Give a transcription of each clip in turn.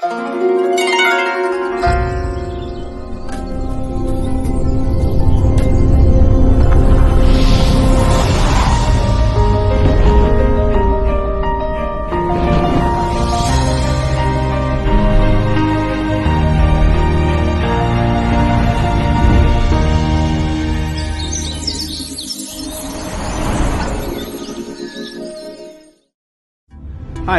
Hi,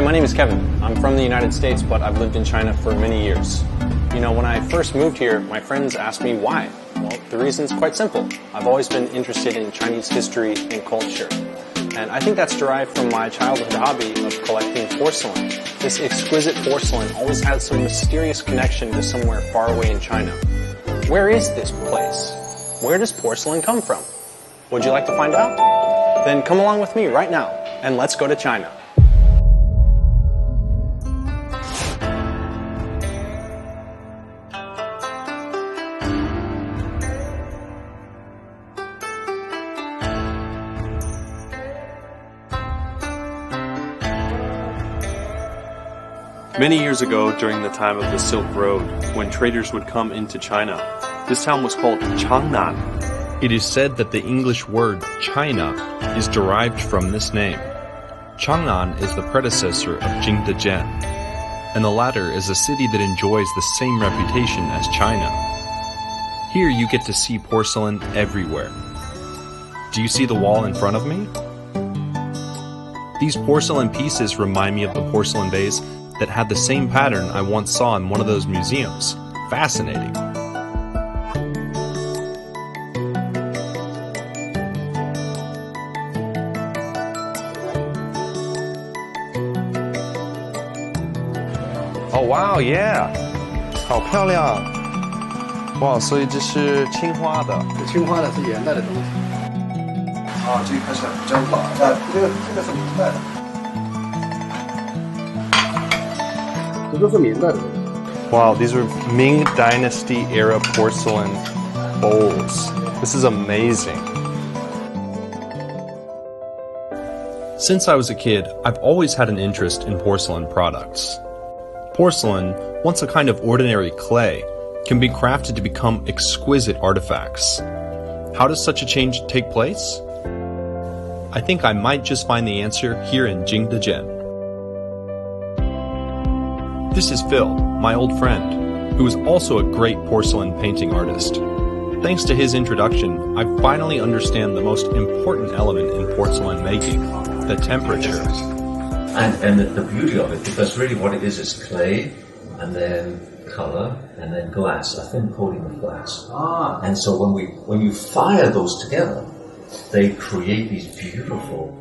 my name is Kevin. I'm from the United States, but I've lived in China for many years. You know, when I first moved here, my friends asked me why. Well, the reason's quite simple. I've always been interested in Chinese history and culture. And I think that's derived from my childhood hobby of collecting porcelain. This exquisite porcelain always had some mysterious connection to somewhere far away in China. Where is this place? Where does porcelain come from? Would you like to find out? Then come along with me right now, and let's go to China. Many years ago, during the time of the Silk Road, when traders would come into China, this town was called Changnan. It is said that the English word China is derived from this name. Changnan is the predecessor of Jingdezhen, and the latter is a city that enjoys the same reputation as China. Here you get to see porcelain everywhere. Do you see the wall in front of me? These porcelain pieces remind me of the porcelain vase that had the same pattern I once saw in one of those museums. Fascinating. Oh wow, yeah， 好漂亮！哇，所以这是青花的，青花的是元代的东西。啊，这个看起来比较老，这个是明代的。这都是明代的东西。 Wow, these are Ming Dynasty era porcelain bowls. This is amazing. Since I was a kid, I've always had an interest in porcelain products. Porcelain, once a kind of ordinary clay, can be crafted to become exquisite artifacts. How does such a change take place? I think I might just find the answer here in Jingdezhen. This is Phil, my old friend, who is also a great porcelain painting artist. Thanks to his introduction, I finally understand the most important element in porcelain making, the temperature. And the beauty of it, because really what it is clay, and then color, and then glass, a thin coating of glass. And so when you fire those together, they create these beautiful.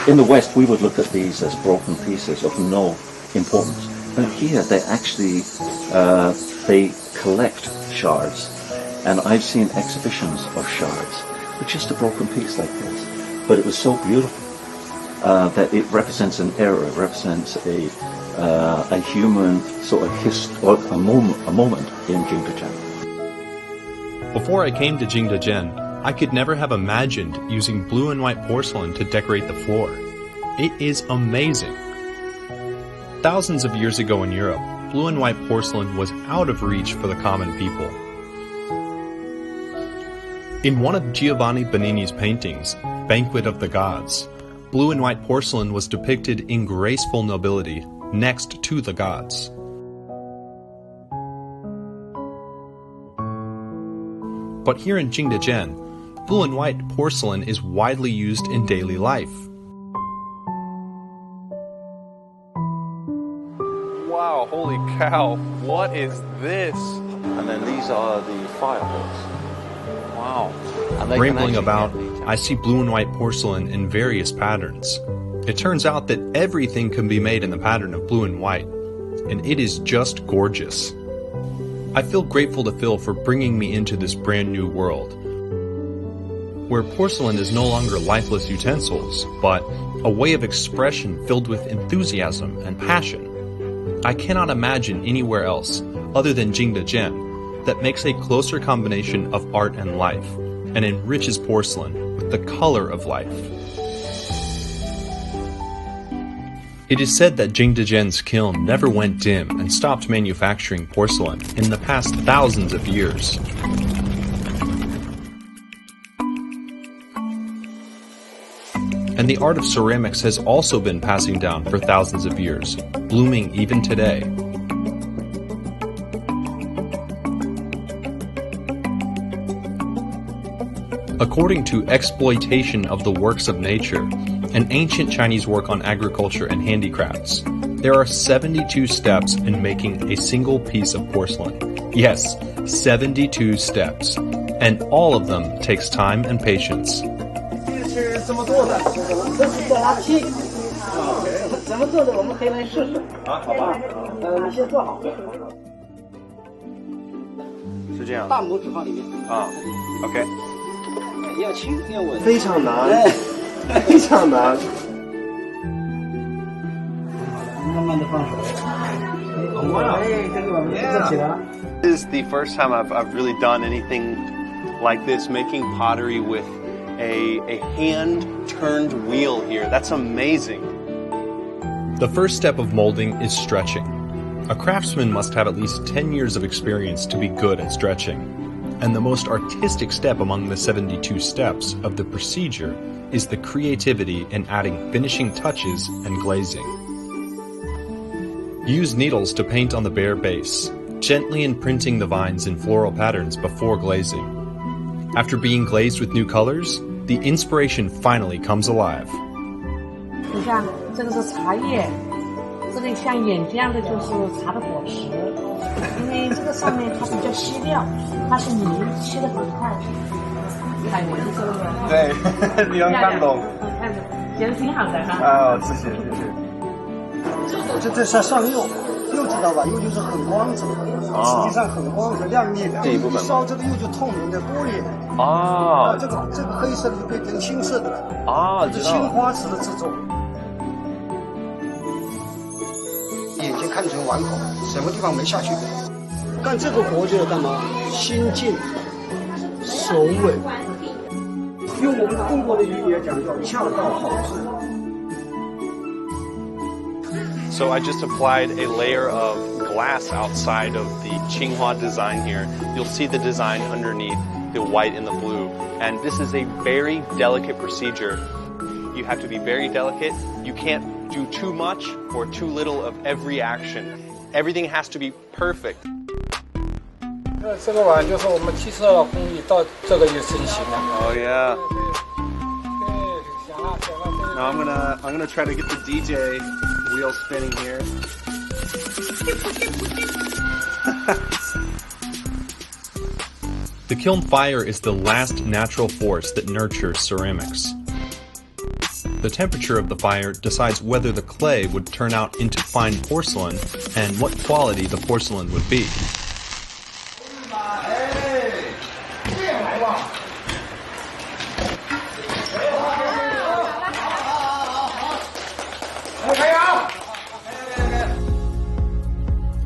In the West, we would look at these as broken pieces of no importance. But here, they actually they collect shards, and I've seen exhibitions of shards with just a broken piece like this. But it was so beautiful that it represents an era, it represents a human sort of or a moment in Jingdezhen. Before I came to Jingdezhen, I could never have imagined using blue and white porcelain to decorate the floor. It is amazing. Thousands of years ago in Europe, blue and white porcelain was out of reach for the common people. In one of Giovanni Bernini's paintings, Banquet of the Gods, blue and white porcelain was depicted in graceful nobility next to the gods. But here in Jingdezhen, blue and white porcelain is widely used in daily life. Wow, holy cow, what is this? And then these are the fireballs. Wow. Rambling about, I see blue and white porcelain in various patterns. It turns out that everything can be made in the pattern of blue and white, and it is just gorgeous. I feel grateful to Phil for bringing me into this brand new world, where porcelain is no longer lifeless utensils, but a way of expression filled with enthusiasm and passion. I cannot imagine anywhere else, other than Jingdezhen, that makes a closer combination of art and life, and enriches porcelain with the color of life. It is said that Jing Dezhen's kiln never went dim and stopped manufacturing porcelain in the past thousands of years. And the art of ceramics has also been passing down for thousands of years, blooming even today. According to Exploitation of the Works of Nature, an ancient Chinese work on agriculture and handicrafts, there are 72 steps in making a single piece of porcelain. Yes, 72 steps. And all of them takes time and patience. 是怎么做的？这是做拉坯。怎么做的？我们可以来试试。啊，好吧。你先做好。是这样。大拇指放里面。啊 ，OK。要轻要稳。非常难，非常难。慢慢的放手。哎，这个我们做起来了。This is the first time I've really done anything like this, making pottery with a hand-turned wheel here. That's amazing. The first step of molding is stretching. A craftsman must have at least 10 years of experience to be good at stretching. And the most artistic step among the 72 steps of the procedure is the creativity in adding finishing touches and glazing. Use needles to paint on the bare base, gently imprinting the vines in floral patterns before glazing. After being glazed with new colors, the inspiration finally comes alive. 你看，这个是茶叶，这个像眼这样的就是茶的果实，因为这个上面它比较稀料，它是泥切得很快。海文这个对，你能看懂？看着，觉得挺好的哈。啊，谢谢谢谢。这上釉知道吧？釉就是很光泽，实际上很光泽亮丽的。这一部分烧这个釉就透明的玻璃的。啊，这个黑色的就可以变青色的了。啊，是青花瓷的制作。眼睛看成碗口，什么地方没下去？干这个活就要干嘛？心静，手稳。用我们中国的语言讲叫恰到好处。So I just applied a layer of glass outside of the Tsinghua design here. You'll see the design underneath the white and the blue. And this is a very delicate procedure. You have to be very delicate. You can't do too much or too little of every action. Everything has to be perfect. 这个碗就是我们72道工艺到这个就成型了。Oh yeah. 对，想了。Now I'm gonna try to get the DJ wheel spinning here. The kiln fire is the last natural force that nurtures ceramics. The temperature of the fire decides whether the clay would turn out into fine porcelain and what quality the porcelain would be.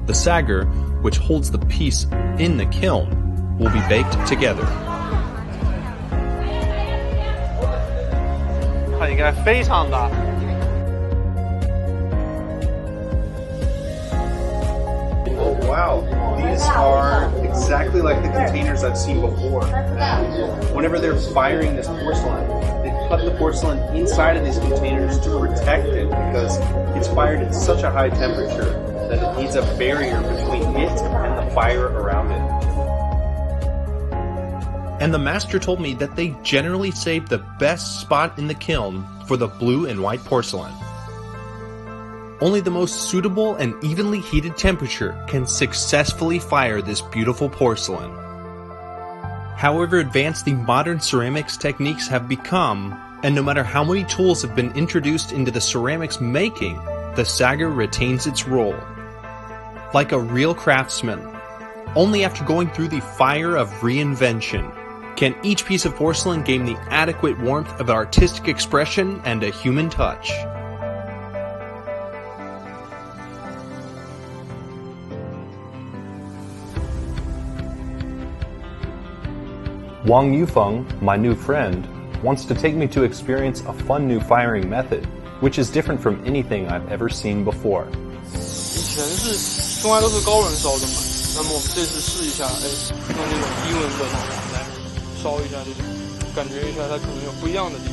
The sagger, which holds the piece in the kiln, will be baked together. 它应该非常大。Oh wow, these are exactly like the containers I've seen before. Whenever they're firing this porcelain, they put the porcelain inside of these containers to protect it because it's fired at such a high temperature that it needs a barrier between it and the fire around it. And the master told me that they generally save the best spot in the kiln for the blue and white porcelain. Only the most suitable and evenly heated temperature can successfully fire this beautiful porcelain. However advanced the modern ceramics techniques have become, and no matter how many tools have been introduced into the ceramics making, the sagger retains its role. Like a real craftsman, only after going through the fire of reinvention can each piece of porcelain gain the adequate warmth of artistic expression and a human touch. Wang Yufeng, my new friend, wants to take me to experience a fun new firing method. which is different from anything I've ever seen before. 以前是中华都是高温烧的嘛，那么我们这次试一下，用这种低温的方法来烧一下这种，感觉一下它可能有不一样的地方。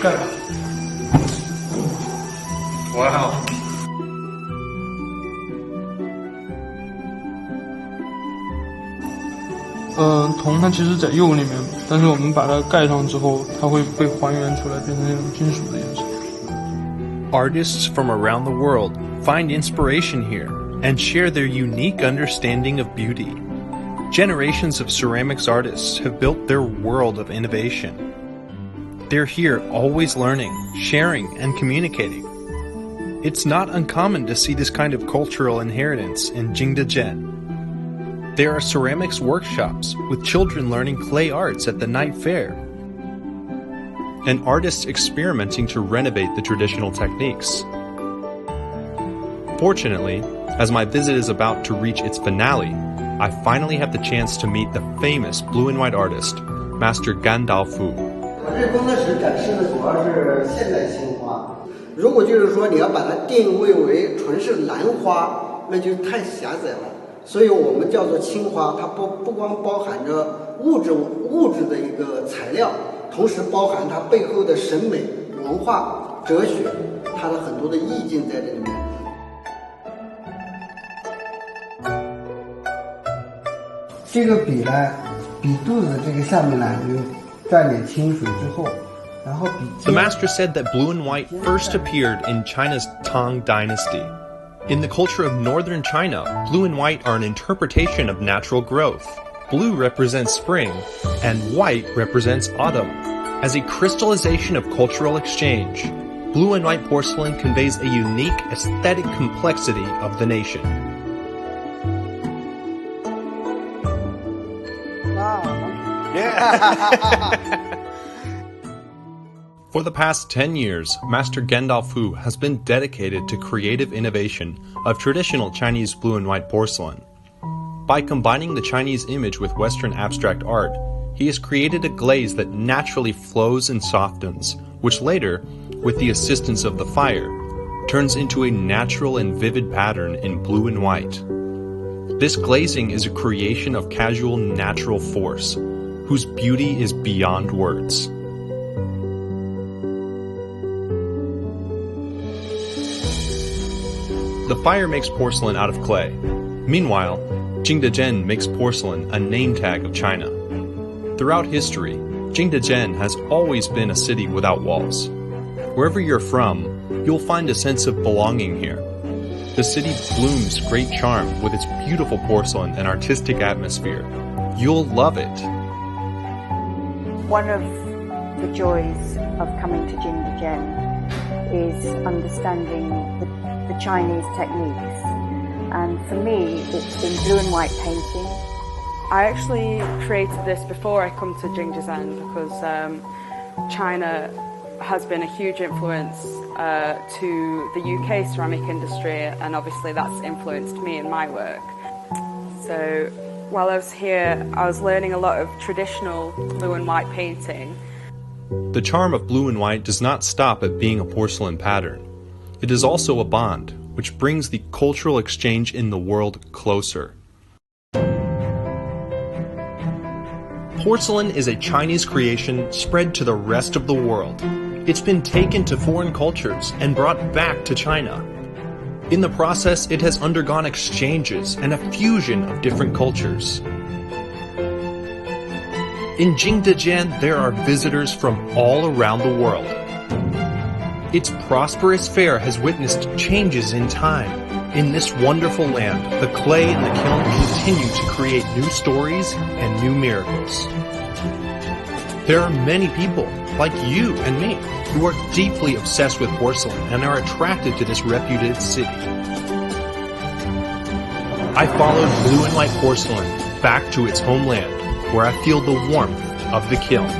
盖吧。哇！铜它其实在釉里面，但是我们把它盖上之后，它会被还原出来，变成那种金属的颜色。Artists from around the world find inspiration here and share their unique understanding of beauty. Generations of ceramics artists have built their world of innovation. They're here always learning, sharing, and communicating. It's not uncommon to see this kind of cultural inheritance in Jingdezhen. There are ceramics workshops with children learning clay arts at the night fair, and artists experimenting to renovate the traditional techniques. Fortunately, as my visit is about to reach its finale, I finally have the chance to meet the famous blue and white artist, Master Gan Daofu. 我这工作室展示的主要是现代青花。如果就是说你要把它定位为纯是兰花，那就太狭窄了。所以我们叫做青花，它不光包含着物质的一个材料，同时包含它背后的审美、文化、哲学，它的很多的意境在这里面。这个笔呢，笔肚子这个下面呢，就蘸点清水之后，然后笔。The master said that blue and white first appeared in China's Tang Dynasty. In the culture of northern China, blue and white are an interpretation of natural growth. Blue represents spring, and white represents autumn. As a crystallization of cultural exchange, blue and white porcelain conveys a unique aesthetic complexity of the nation. Wow. Yeah. For the past 10 years, Master Gendalfu has been dedicated to creative innovation of traditional Chinese blue and white porcelain. By combining the Chinese image with Western abstract art, he has created a glaze that naturally flows and softens, which later, with the assistance of the fire, turns into a natural and vivid pattern in blue and white. This glazing is a creation of casual natural force, whose beauty is beyond words. The fire makes porcelain out of clay. Meanwhile, Jingdezhen makes porcelain a name tag of China. Throughout history, Jingdezhen has always been a city without walls. Wherever you're from, you'll find a sense of belonging here. The city blooms great charm with its beautiful porcelain and artistic atmosphere. You'll love it. One of the joys of coming to Jingdezhen is understanding the Chinese techniques, and for me it's in blue and white painting. I actually created this before I come to Jingdezhen because China has been a huge influence to the UK ceramic industry, and obviously that's influenced me in my work. So while I was here, I was learning a lot of traditional blue and white painting. The charm of blue and white does not stop at being a porcelain pattern. It is also a bond, which brings the cultural exchange in the world closer. Porcelain is a Chinese creation spread to the rest of the world. It's been taken to foreign cultures and brought back to China. In the process, it has undergone exchanges and a fusion of different cultures. In Jingdezhen, there are visitors from all around the world. Its prosperous fair has witnessed changes in time. In this wonderful land, the clay and the kiln continue to create new stories and new miracles. There are many people, like you and me, who are deeply obsessed with porcelain and are attracted to this reputed city. I followed blue and white porcelain back to its homeland, where I feel the warmth of the kiln.